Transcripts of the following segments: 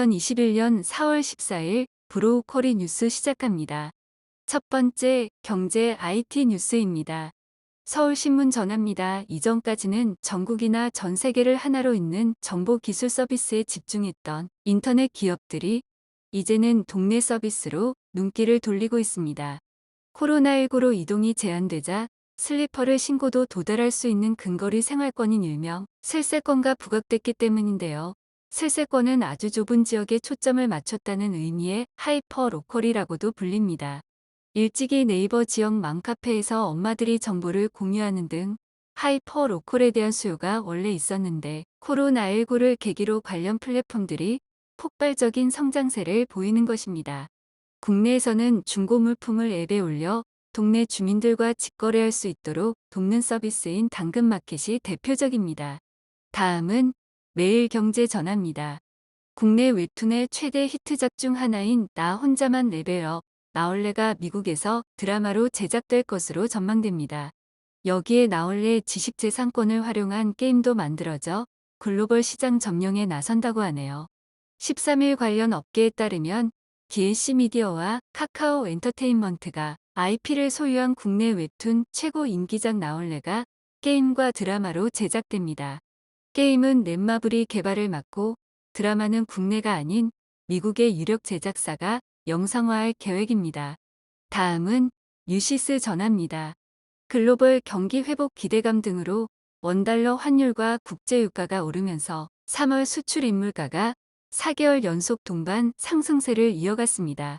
2021년 4월 14일 브로우커리 뉴스 시작합니다. 첫 번째 경제 IT 뉴스입니다. 서울신문 전합니다. 이전까지는 전국이나 전 세계를 하나로 잇는 정보기술 서비스에 집중했던 인터넷 기업들이 이제는 동네 서비스로 눈길을 돌리고 있습니다. 코로나19로 이동이 제한되자 슬리퍼를 신고도 도달할 수 있는 근거리 생활권인 일명 슬세권가 부각됐기 때문인데요. 슬세권은 아주 좁은 지역에 초점을 맞췄다는 의미의 하이퍼 로컬이라고도 불립니다. 일찍이 네이버 지역 맘카페에서 엄마들이 정보를 공유하는 등 하이퍼 로컬에 대한 수요가 원래 있었는데 코로나19를 계기로 관련 플랫폼들이 폭발적인 성장세를 보이는 것입니다. 국내에서는 중고 물품을 앱에 올려 동네 주민들과 직거래할 수 있도록 돕는 서비스인 당근마켓이 대표적입니다. 다음은 매일경제 전합니다. 국내 웹툰의 최대 히트작 중 하나인 나 혼자만 레벨업 나얼레가 미국에서 드라마로 제작될 것으로 전망됩니다. 여기에 나얼레 지식재산권을 활용한 게임도 만들어져 글로벌 시장 점령에 나선다고 하네요. 13일 관련 업계에 따르면 GNC 미디어와 카카오 엔터테인먼트가 IP를 소유한 국내 웹툰 최고 인기작 나얼레가 게임과 드라마로 제작됩니다. 게임은 넷마블이 개발을 맡고 드라마는 국내가 아닌 미국의 유력 제작사가 영상화할 계획입니다. 다음은 뉴시스 전합니다. 글로벌 경기 회복 기대감 등으로 원달러 환율과 국제유가가 오르면서 3월 수출 인물가가 4개월 연속 동반 상승세를 이어갔습니다.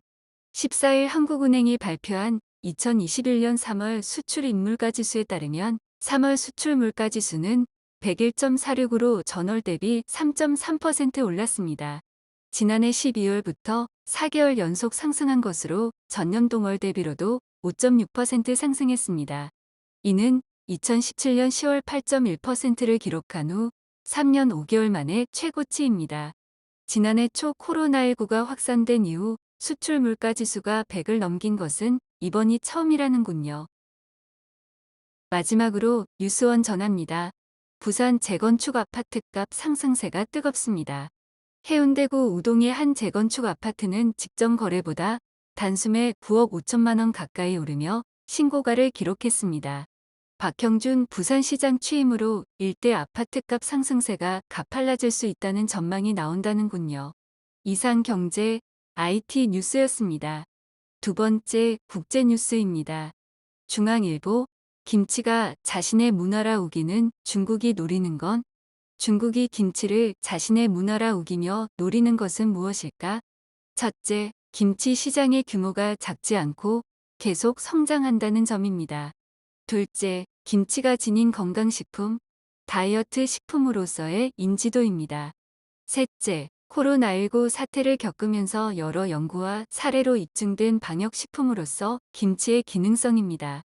14일 한국은행이 발표한 2021년 3월 수출 인물가 지수에 따르면 3월 수출 물가 지수는 101.46으로 전월 대비 3.3% 올랐습니다. 지난해 12월부터 4개월 연속 상승한 것으로 전년 동월 대비로도 5.6% 상승했습니다. 이는 2017년 10월 8.1%를 기록한 후 3년 5개월 만에 최고치입니다. 지난해 초 코로나19가 확산된 이후 수출 물가 지수가 100을 넘긴 것은 이번이 처음이라는군요. 마지막으로 뉴스원 전합니다. 부산 재건축 아파트값 상승세가 뜨겁습니다. 해운대구 우동의 한 재건축 아파트는 직전 거래보다 단숨에 9억 5천만 원 가까이 오르며 신고가를 기록했습니다. 박형준 부산시장 취임으로 일대 아파트값 상승세가 가팔라질 수 있다는 전망이 나온다는군요. 이상 경제 IT 뉴스였습니다. 두 번째 국제뉴스입니다. 중앙일보 김치가 자신의 문화라 우기는 중국이 노리는 건 중국이 김치를 자신의 문화라 우기며 노리는 것은 무엇일까? 첫째, 김치 시장의 규모가 작지 않고 계속 성장한다는 점입니다. 둘째, 김치가 지닌 건강식품, 다이어트 식품으로서의 인지도입니다. 셋째, 코로나19 사태를 겪으면서 여러 연구와 사례로 입증된 방역식품으로서 김치의 기능성입니다.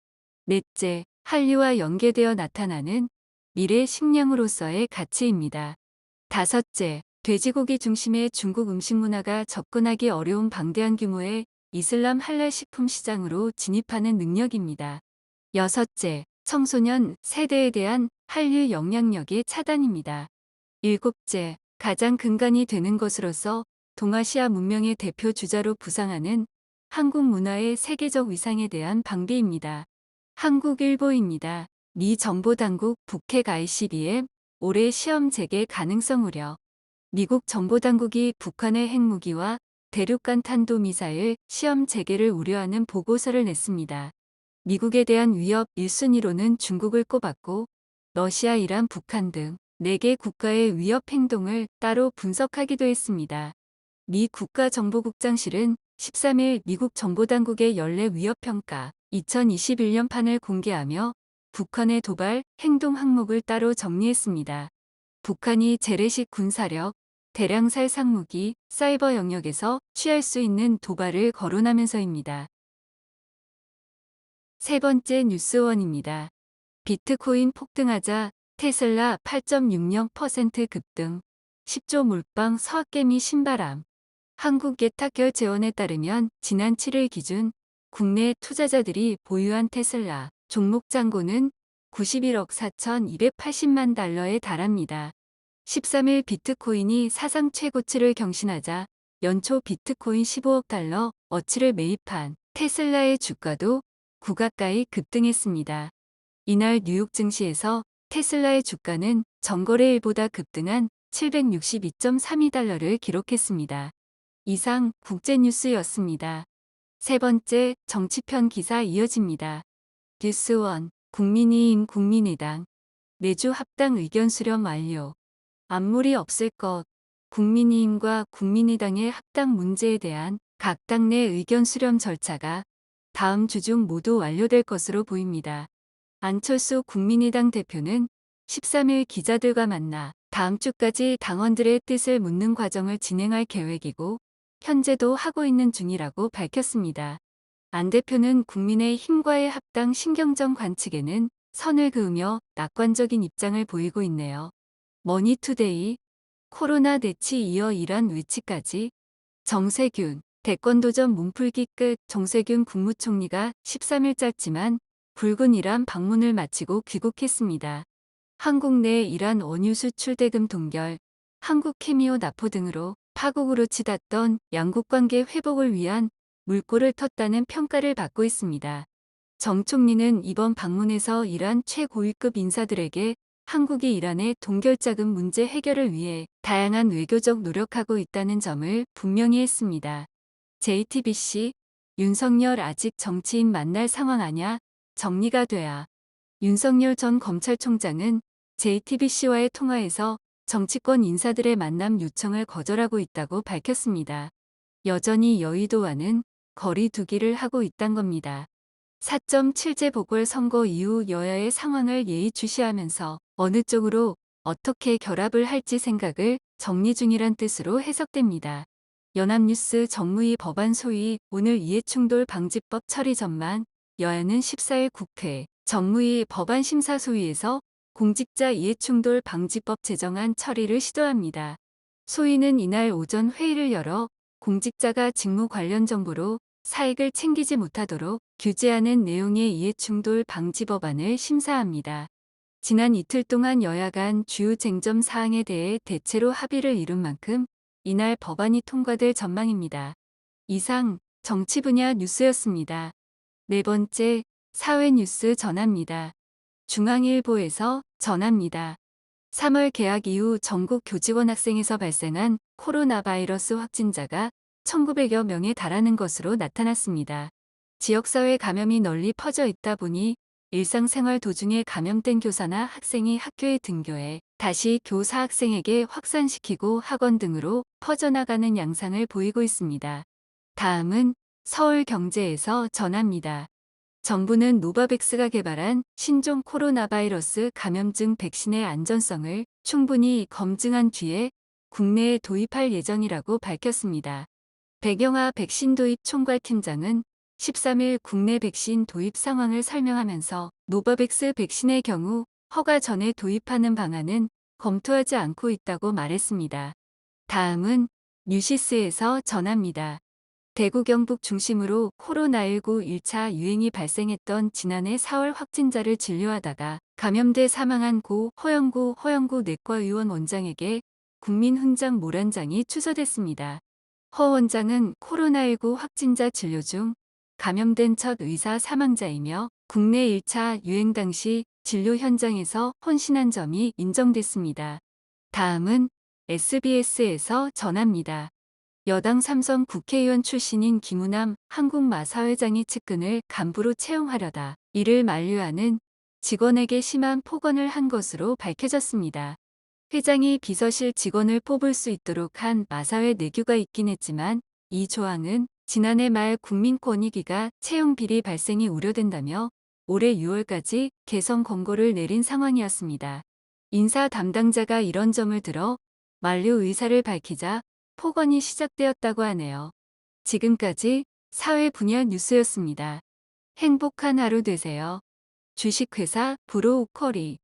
넷째, 한류와 연계되어 나타나는 미래 식량으로서의 가치입니다. 다섯째, 돼지고기 중심의 중국 음식 문화가 접근하기 어려운 방대한 규모의 이슬람 할랄 식품 시장으로 진입하는 능력입니다. 여섯째, 청소년 세대에 대한 한류 영향력의 차단입니다. 일곱째, 가장 근간이 되는 것으로서 동아시아 문명의 대표 주자로 부상하는 한국 문화의 세계적 위상에 대한 방비입니다. 한국일보입니다. 미 정보당국 북핵 ICBM 올해 시험 재개 가능성 우려. 미국 정보당국이 북한의 핵무기와 대륙간 탄도미사일 시험 재개를 우려하는 보고서를 냈습니다. 미국에 대한 위협 1순위로는 중국을 꼽았고 러시아, 이란, 북한 등 4개 국가의 위협 행동을 따로 분석하기도 했습니다. 미 국가정보국장실은 13일 미국 정보당국의 연례 위협평가 2021년 판을 공개하며 북한의 도발 행동 항목을 따로 정리했습니다. 북한이 재래식 군사력, 대량살 상무기, 사이버 영역에서 취할 수 있는 도발을 거론하면서입니다. 세 번째 뉴스원입니다. 비트코인 폭등하자 테슬라 8.60% 급등, 10조 몰빵 서학개미 신바람. 한국예탁결제원에 따르면 지난 7일 기준 국내 투자자들이 보유한 테슬라 종목 잔고는 91억 4,280만 달러에 달합니다. 13일 비트코인이 사상 최고치를 경신하자 연초 비트코인 15억 달러 어치를 매입한 테슬라의 주가도 구가까이 급등했습니다. 이날 뉴욕 증시에서 테슬라의 주가는 전거래일보다 급등한 762.32달러를 기록했습니다. 이상 국제뉴스였습니다. 세 번째 정치편 기사 이어집니다. 뉴스1 국민의힘 내주 합당 의견 수렴 완료. 앞물이 없을 것. 국민의힘과 국민의당의 합당 문제에 대한 각 당내 의견 수렴 절차가 다음 주 중 모두 완료될 것으로 보입니다. 안철수 국민의당 대표는 13일 기자들과 만나 다음 주까지 당원들의 뜻을 묻는 과정을 진행할 계획이고 현재도 하고 있는 중이라고 밝혔습니다. 안 대표는 국민의힘과의 합당 신경전 관측에는 선을 그으며 낙관적인 입장을 보이고 있네요. 머니투데이 코로나 대치 이어 이란 위치까지 정세균 대권도전 몸풀기 끝. 정세균 국무총리가 13일 짧지만 굵은 이란 방문을 마치고 귀국했습니다. 한국 내 이란 원유 수출 대금 동결, 한국 케미오 납포 등으로 파국으로 치닫던 양국 관계 회복을 위한 물꼬를 텄다는 평가를 받고 있습니다. 정 총리는 이번 방문에서 이란 최고위급 인사들에게 한국이 이란의 동결자금 문제 해결을 위해 다양한 외교적 노력하고 있다는 점을 분명히 했습니다. JTBC 윤석열 아직 정치인 만날 상황 아냐? 정리가 돼야. 윤석열 전 검찰총장은 JTBC와의 통화에서 정치권 인사들의 만남 요청을 거절하고 있다고 밝혔습니다. 여전히 여의도와는 거리 두기를 하고 있단 겁니다. 4.7제 보궐선거 이후 여야의 상황을 예의주시하면서 어느 쪽으로 어떻게 결합을 할지 생각을 정리 중이란 뜻으로 해석됩니다. 연합뉴스 정무위 법안 소위 오늘 이해충돌 방지법 처리 전망. 여야는 14일 국회 정무위 법안 심사 소위에서 공직자 이해충돌 방지법 제정안 처리를 시도합니다. 소위는 이날 오전 회의를 열어 공직자가 직무 관련 정보로 사익을 챙기지 못하도록 규제하는 내용의 이해충돌 방지 법안을 심사합니다. 지난 이틀 동안 여야 간 주요 쟁점 사항에 대해 대체로 합의를 이룬 만큼 이날 법안이 통과될 전망입니다. 이상 정치 분야 뉴스였습니다. 네 번째 사회 뉴스 전합니다. 중앙일보에서 전합니다. 3월 개학 이후 전국 교직원 학생에서 발생한 코로나 바이러스 확진자가 1900여 명에 달하는 것으로 나타났습니다. 지역사회 감염이 널리 퍼져 있다 보니 일상생활 도중에 감염된 교사나 학생이 학교에 등교해 다시 교사 학생에게 확산시키고 학원 등으로 퍼져나가는 양상을 보이고 있습니다. 다음은 서울경제에서 전합니다. 정부는 노바백스가 개발한 신종 코로나 바이러스 감염증 백신의 안전성을 충분히 검증한 뒤에 국내에 도입할 예정이라고 밝혔습니다. 백영하 백신 도입 총괄팀장은 13일 국내 백신 도입 상황을 설명하면서 노바백스 백신의 경우 허가 전에 도입하는 방안은 검토하지 않고 있다고 말했습니다. 다음은 뉴시스에서 전합니다. 대구 경북 중심으로 코로나19 1차 유행이 발생했던 지난해 4월 확진자를 진료하다가 감염돼 사망한 고 허영구 내과의원 원장에게 국민훈장 모란장이 추서됐습니다. 허 원장은 코로나19 확진자 진료 중 감염된 첫 의사 사망자이며 국내 1차 유행 당시 진료 현장에서 헌신한 점이 인정됐습니다. 다음은 SBS에서 전합니다. 여당 삼성 국회의원 출신인 김우남 한국마사회장이 측근을 간부로 채용하려다 이를 만류하는 직원에게 심한 폭언을 한 것으로 밝혀졌습니다. 회장이 비서실 직원을 뽑을 수 있도록 한 마사회 내규가 있긴 했지만 이 조항은 지난해 말 국민권익위가 채용 비리 발생이 우려된다며 올해 6월까지 개선 권고를 내린 상황이었습니다. 인사 담당자가 이런 점을 들어 만류 의사를 밝히자 폭언이 시작되었다고 하네요. 지금까지 사회 분야 뉴스였습니다. 행복한 하루 되세요. 주식회사 브로우커리